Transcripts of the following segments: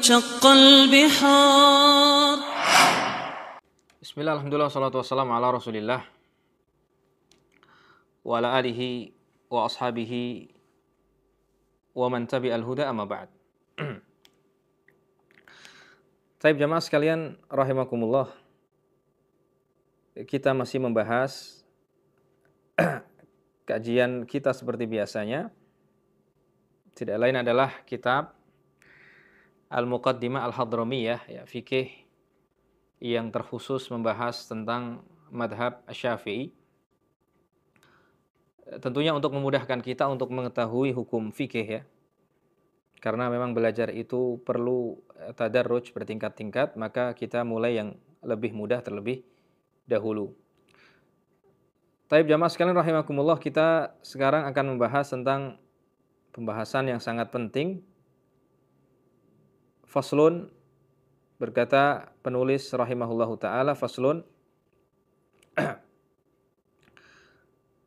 وانشق البحار. Bismillah, alhamdulillah, salatu wassalamu ala rasulillah wa ala alihi wa ashabihi wa man tabi'al huda amma ba'd. Taib jamaah sekalian rahimakumullah, kita masih membahas kajian kita seperti biasanya. Tidak lain adalah kitab Al-Muqaddimah Al-Hadramiyah, ya, fikih yang terkhusus membahas tentang madhab Syafi'i. Tentunya untuk memudahkan kita untuk mengetahui hukum fikih, ya. Karena memang belajar itu perlu tadarruj bertingkat-tingkat, maka kita mulai yang lebih mudah terlebih dahulu. Taib jamaah sekalian rahimakumullah, kita sekarang akan membahas tentang pembahasan yang sangat penting. Faslun, berkata penulis rahimahullahu ta'ala, faslun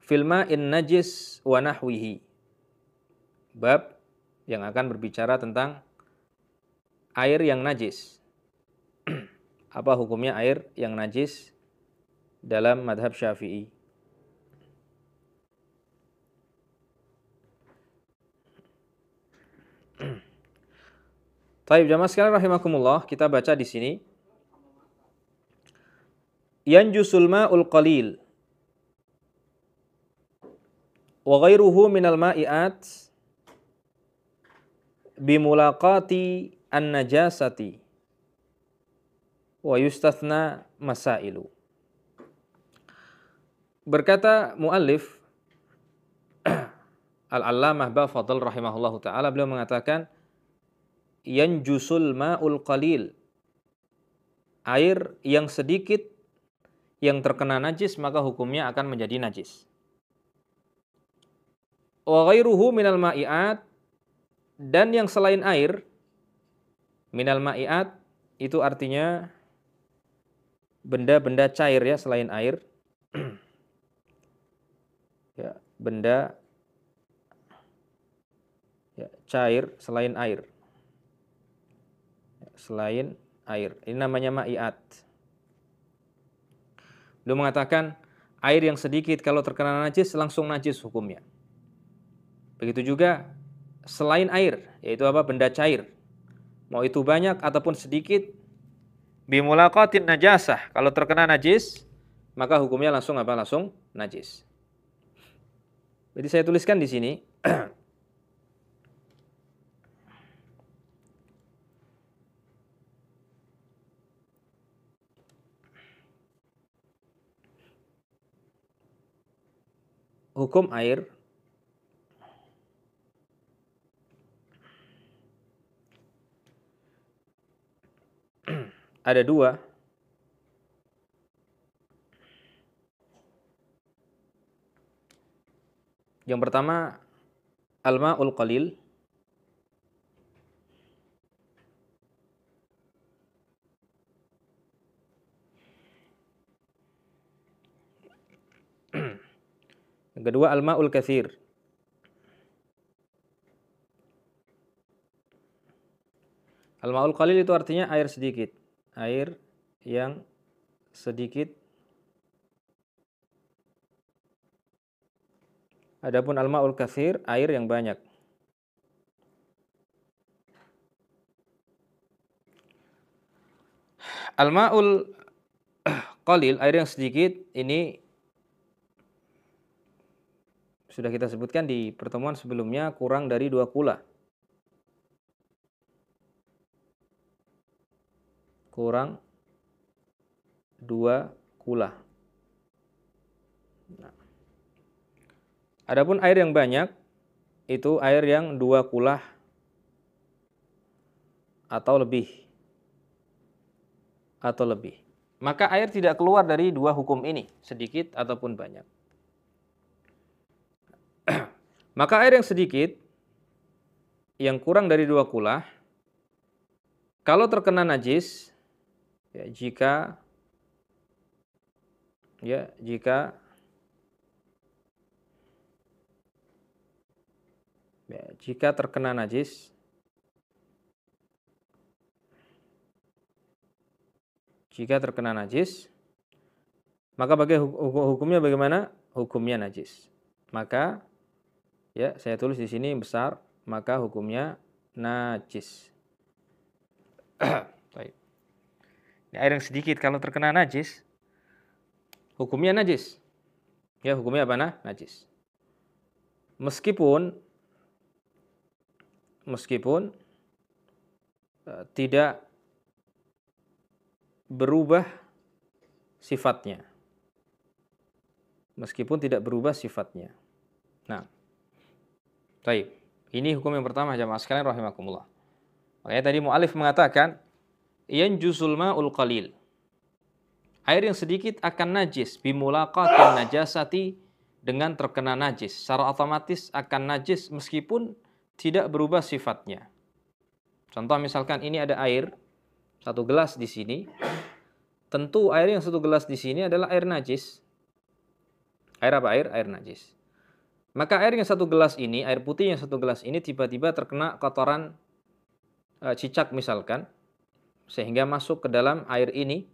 fil ma'in najis wa nahwihi. Bab yang akan berbicara tentang air yang najis. Apa hukumnya air yang najis dalam madhab Syafi'i? Taib jamaah sekalian rahimakumullah, kita baca di sini. Yanjusul ma'ul qalil wa ghairuhu minal ma'iat bimulaqati an-najasati wa yustathna masailu. Berkata muallif Al-Allamah Bafadl rahimahullahu ta'ala, beliau mengatakan yanjusul ma'ul qalil, air yang sedikit yang terkena najis maka hukumnya akan menjadi najis. Wa ghairuhu minal ma'iat, dan yang selain air, minal ma'iat itu artinya benda-benda cair, ya, selain air. Ya, benda, ya, cair selain air. Selain air, ini namanya ma'iat. Beliau mengatakan air yang sedikit kalau terkena najis langsung najis hukumnya. Begitu juga selain air, yaitu apa? Benda cair. Mau itu banyak ataupun sedikit, bimulaqatin najasah, kalau terkena najis maka hukumnya langsung apa? Langsung najis. Jadi saya tuliskan di sini hukum air ada dua. Yang pertama, al-ma'ul qalil. Yang kedua, al-ma'ul katsir. Al-ma'ul qalil itu artinya air sedikit, air yang sedikit. Adapun al-ma'ul katsir, air yang banyak. Al-ma'ul qalil, air yang sedikit, ini sudah kita sebutkan di pertemuan sebelumnya, kurang dari 2 kula. Kurang 2 kula. Nah, adapun air yang banyak itu air yang 2 kula atau lebih. Maka air tidak keluar dari 2 hukum ini, sedikit ataupun banyak. Maka air yang sedikit, yang kurang dari 2 kula, kalau terkena najis, ya, jika terkena najis, jika terkena najis, maka hukumnya bagaimana? Hukumnya najis. Maka ya, saya tulis di sini besar, maka hukumnya najis. Baik. Ini air yang sedikit kalau terkena najis, hukumnya najis. Ya, hukumnya apa? Najis. Meskipun tidak berubah sifatnya. Meskipun tidak berubah sifatnya. Nah, baik. Ini hukum yang pertama jamaah sekalian rahimakumullah. Makanya tadi mu'alif mengatakan yanjusul ma'ul qalil. Air yang sedikit akan najis bimulaqatin najasati, dengan terkena najis. Secara otomatis akan najis meskipun tidak berubah sifatnya. Contoh misalkan ini ada air 1 gelas di sini. Tentu air yang 1 gelas di sini adalah air najis. Air apa? Air najis. Maka air yang 1 gelas ini, air putih yang 1 gelas ini tiba-tiba terkena kotoran cicak misalkan, sehingga masuk ke dalam air ini.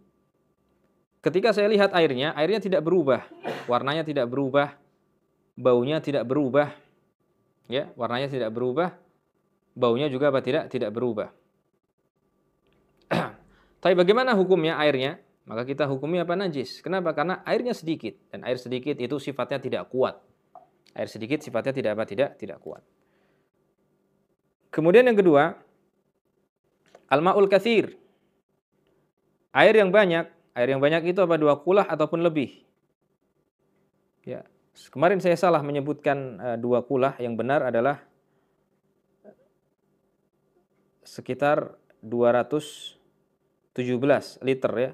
Ketika saya lihat airnya tidak berubah, warnanya tidak berubah, baunya tidak berubah, ya, warnanya tidak berubah, baunya juga apa? Tidak berubah. Tapi bagaimana hukumnya airnya? Maka kita hukumi apa? Najis. Kenapa? Karena airnya sedikit, dan air sedikit itu sifatnya tidak kuat. Air sedikit sifatnya tidak apa? Tidak kuat. Kemudian yang kedua, al-ma'ul katsir. Air yang banyak. Air yang banyak itu apa? 2 kulah ataupun lebih. Ya, kemarin saya salah menyebutkan 2 kulah, yang benar adalah sekitar 217 liter ya.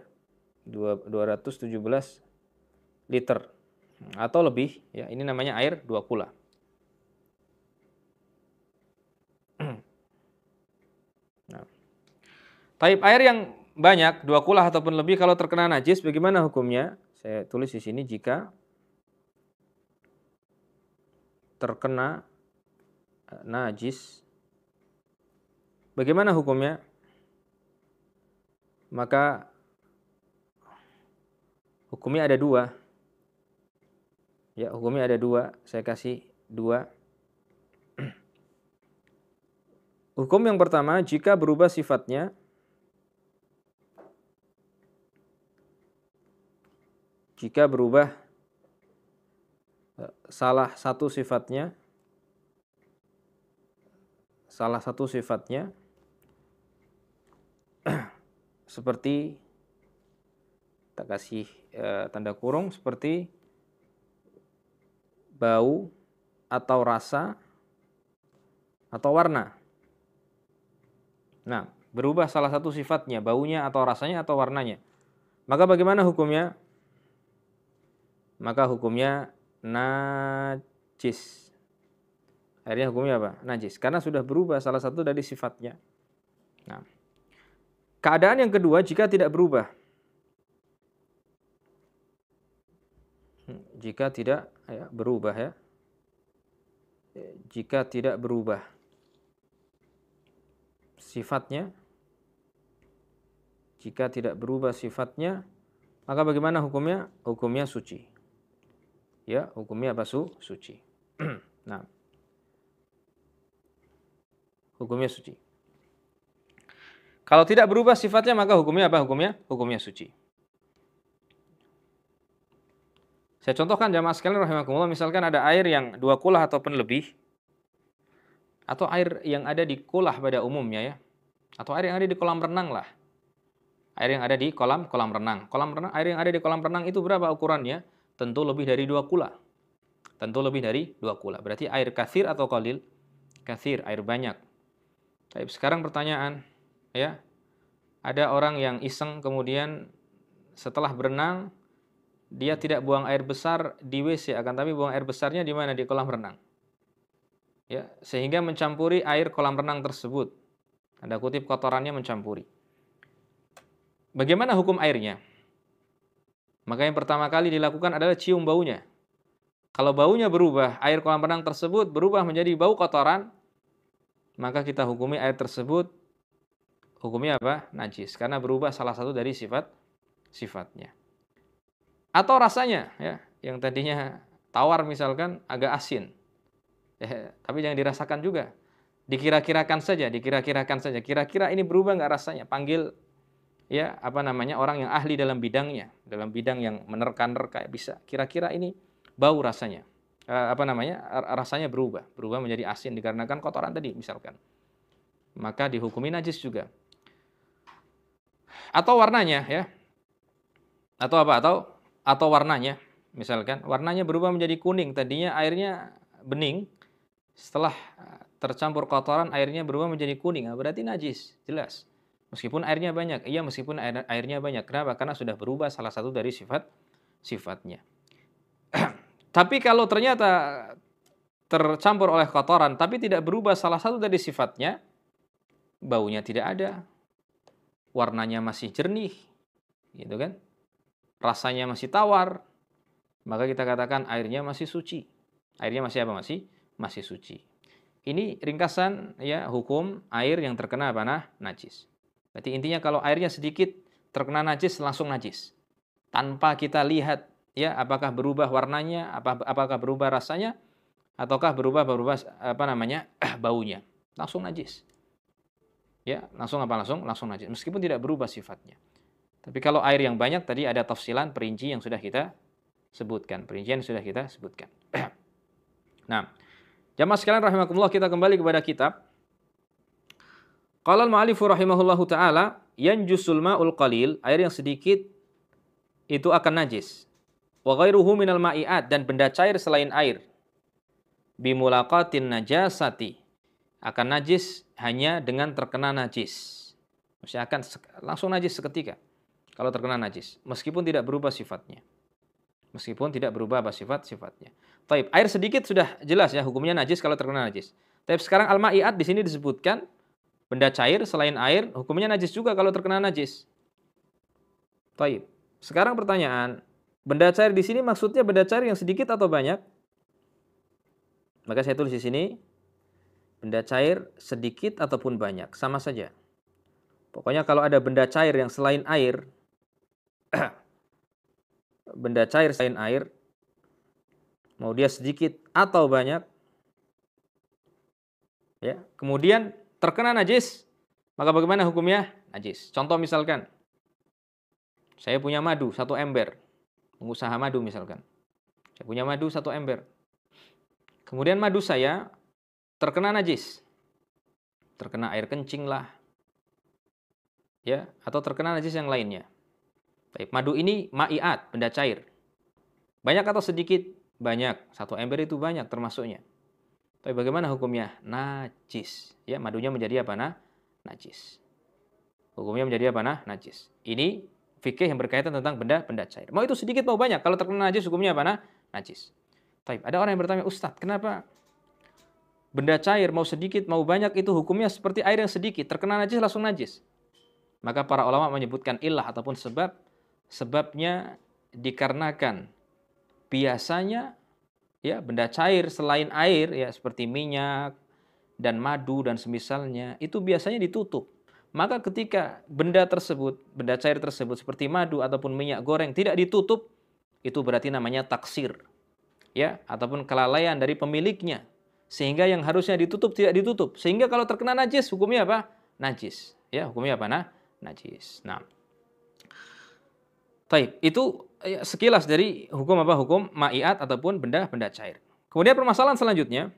217 liter atau lebih ya, ini namanya air 2 kula. Nah, taib air yang banyak 2 kula ataupun lebih kalau terkena najis bagaimana hukumnya? Saya tulis di sini jika terkena najis bagaimana hukumnya? Maka hukumnya ada 2. Ya, hukumnya ada 2. Saya kasih 2. Hukum yang pertama, jika berubah sifatnya, jika berubah salah satu sifatnya, seperti kita kasih tanda kurung, seperti bau atau rasa atau warna. Nah, berubah salah satu sifatnya, baunya atau rasanya atau warnanya. Maka bagaimana hukumnya? Maka hukumnya najis. Akhirnya hukumnya apa? Najis. Karena sudah berubah salah satu dari sifatnya. Nah, keadaan yang kedua jika tidak berubah. Jika tidak berubah ya. Jika tidak berubah sifatnya, jika tidak berubah sifatnya, maka bagaimana hukumnya? Hukumnya suci. Ya, hukumnya apa? Suci. Nah, hukumnya suci. Kalau tidak berubah sifatnya, maka hukumnya apa? Hukumnya suci. Saya contohkan jamaah sekalian rahimakumullah, misalkan ada air yang 2 kulah ataupun lebih, atau air yang ada di kulah pada umumnya ya, atau air yang ada di kolam renang lah. Air yang ada di kolam renang. Air yang ada di kolam renang itu berapa ukurannya? Tentu lebih dari 2 kulah. Tentu lebih dari 2 kulah. Berarti air katsir atau qalil? Katsir, air banyak. Tapi sekarang pertanyaan, ya. Ada orang yang iseng kemudian setelah berenang dia tidak buang air besar di WC, akan tapi buang air besarnya di mana? Di kolam renang. Ya, sehingga mencampuri air kolam renang tersebut. Tanda kutip kotorannya mencampuri. Bagaimana hukum airnya? Maka yang pertama kali dilakukan adalah cium baunya. Kalau baunya berubah, air kolam renang tersebut berubah menjadi bau kotoran, maka kita hukumi air tersebut hukumnya apa? Najis. Karena berubah salah satu dari sifat sifatnya. Atau rasanya, ya, yang tadinya tawar misalkan agak asin. Tapi jangan dirasakan juga. Dikira-kirakan saja. Kira-kira ini berubah nggak rasanya? Panggil ya orang yang ahli dalam bidangnya, dalam bidang yang menerka-nerka bisa. Kira-kira ini bau rasanya. Rasanya berubah menjadi asin dikarenakan kotoran tadi misalkan. Maka dihukumi najis juga. Atau warnanya, ya. Atau warnanya, misalkan warnanya berubah menjadi kuning, tadinya airnya bening, setelah tercampur kotoran airnya berubah menjadi kuning, berarti najis, jelas. Meskipun airnya banyak, meskipun airnya banyak. Kenapa? Karena sudah berubah salah satu dari sifatnya. Tapi kalau ternyata tercampur oleh kotoran, tapi tidak berubah salah satu dari sifatnya, baunya tidak ada, warnanya masih jernih, gitu kan? Rasanya masih tawar, maka kita katakan airnya masih suci. Airnya masih apa? Masih suci. Ini ringkasan ya hukum air yang terkena najis. Berarti intinya kalau airnya sedikit terkena najis langsung najis. Tanpa kita lihat ya apakah berubah warnanya, apakah berubah rasanya ataukah berubah baunya. Langsung najis. Ya, langsung najis meskipun tidak berubah sifatnya. Tapi kalau air yang banyak tadi ada tafsilan perinci yang sudah kita sebutkan. Nah, jamaah sekalian rahimakumullah, kita kembali kepada kitab. Qala al-mu'allifu rahimahullahu ta'ala, yanjusul ma'ul qalil, air yang sedikit itu akan najis. Wa ghairuhu minal ma'iat, dan benda cair selain air. Bimulaqatin najasati, akan najis hanya dengan terkena najis. Maksudnya akan langsung najis seketika kalau terkena najis, meskipun tidak berubah sifatnya. Sifatnya. Taib, air sedikit sudah jelas ya hukumnya najis kalau terkena najis. Tapi sekarang al-ma'iat di sini disebutkan benda cair selain air hukumnya najis juga kalau terkena najis. Taib. Sekarang pertanyaan, benda cair di sini maksudnya benda cair yang sedikit atau banyak? Maka saya tulis di sini benda cair sedikit ataupun banyak, sama saja. Pokoknya kalau ada benda cair yang selain air, benda cair selain air, mau dia sedikit atau banyak, ya, kemudian terkena najis, maka bagaimana hukumnya? Najis. Contoh misalkan, saya punya madu 1 ember, pengusaha madu misalkan. Saya punya madu 1 ember. Kemudian madu saya terkena najis. Terkena air kencing lah. Ya, atau terkena najis yang lainnya. Baik, madu ini ma'iat, benda cair. Banyak atau sedikit? Banyak. 1 ember itu banyak termasuknya. Tapi bagaimana hukumnya? Najis. Ya, madunya menjadi apa? Najis. Hukumnya menjadi apa? Najis. Ini fikih yang berkaitan tentang benda cair. Mau itu sedikit mau banyak, kalau terkena najis hukumnya apa? Najis. Baik, ada orang yang bertanya, Ustadz, kenapa benda cair mau sedikit mau banyak itu hukumnya seperti air yang sedikit, terkena najis langsung najis? Maka para ulama menyebutkan illah ataupun sebabnya dikarenakan biasanya ya benda cair selain air ya seperti minyak dan madu dan semisalnya itu biasanya ditutup. Maka ketika benda cair tersebut seperti madu ataupun minyak goreng tidak ditutup, itu berarti namanya taksir. Ya, ataupun kelalaian dari pemiliknya. Sehingga yang harusnya ditutup tidak ditutup. Sehingga kalau terkena najis hukumnya apa? Najis. Ya, hukumnya apa? Najis. Nah, taib, itu sekilas dari hukum apa? Hukum ma'iat ataupun benda cair. Kemudian permasalahan selanjutnya,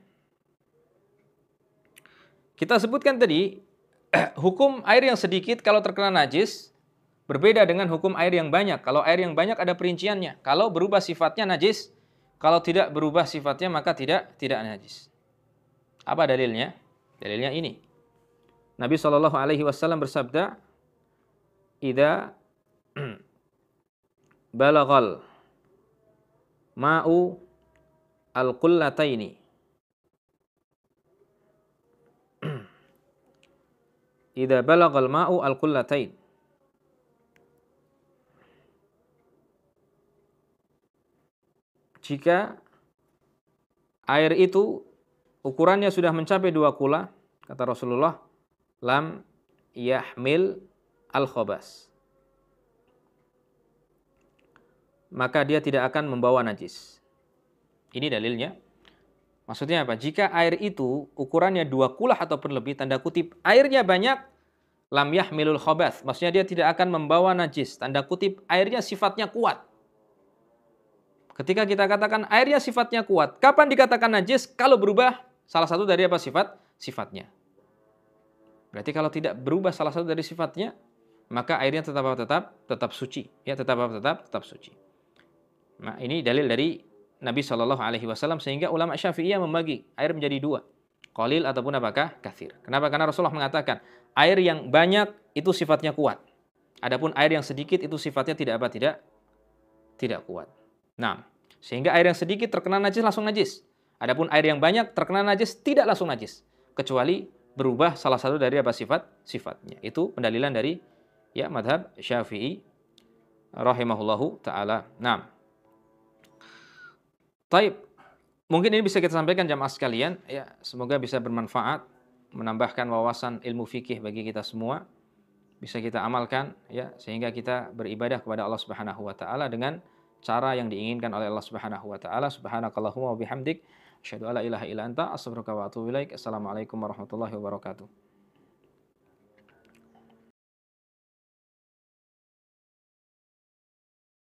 kita sebutkan tadi, hukum air yang sedikit kalau terkena najis, berbeda dengan hukum air yang banyak. Kalau air yang banyak ada perinciannya. Kalau berubah sifatnya najis, kalau tidak berubah sifatnya maka tidak najis. Apa dalilnya? Dalilnya ini. Nabi SAW bersabda, "Idza balagal ma'u al-qullataini." Idza balagal ma'u al-qullatain. Jika air itu ukurannya sudah mencapai 2 kula, kata Rasulullah, lam yahmil al-khobas. maka dia tidak akan membawa najis. Ini dalilnya. Maksudnya apa? Jika air itu ukurannya 2 kulah ataupun lebih, tanda kutip, airnya banyak, lam yahmilul khobath. Maksudnya dia tidak akan membawa najis. Tanda kutip, airnya sifatnya kuat. Ketika kita katakan airnya sifatnya kuat, kapan dikatakan najis? Kalau berubah salah satu dari apa sifatnya. Berarti kalau tidak berubah salah satu dari sifatnya, maka airnya tetap suci. Ya, tetap suci. Nah, ini dalil dari Nabi Shallallahu Alaihi Wasallam, sehingga ulama Syafi'iyah membagi air menjadi 2, qalil ataupun apakah kathir. Kenapa? Karena Rasulullah mengatakan air yang banyak itu sifatnya kuat. Adapun air yang sedikit itu sifatnya tidak kuat. Nah, sehingga air yang sedikit terkena najis langsung najis. Adapun air yang banyak terkena najis tidak langsung najis, kecuali berubah salah satu dari apa sifatnya. Itu pendalilan dari ya madhab Syafi'i rahimahullahu taala. Nah, taib, mungkin ini bisa kita sampaikan jamaah sekalian, ya, semoga bisa bermanfaat, menambahkan wawasan ilmu fikih bagi kita semua, bisa kita amalkan, ya, sehingga kita beribadah kepada Allah Subhanahu wa taala dengan cara yang diinginkan oleh Allah Subhanahu wa taala. Subhanakallahumma wa bihamdik, asyhadu alla ilaha illa anta, astaghfiruka wa atubu ilaik. Assalamualaikum warahmatullahi wabarakatuh.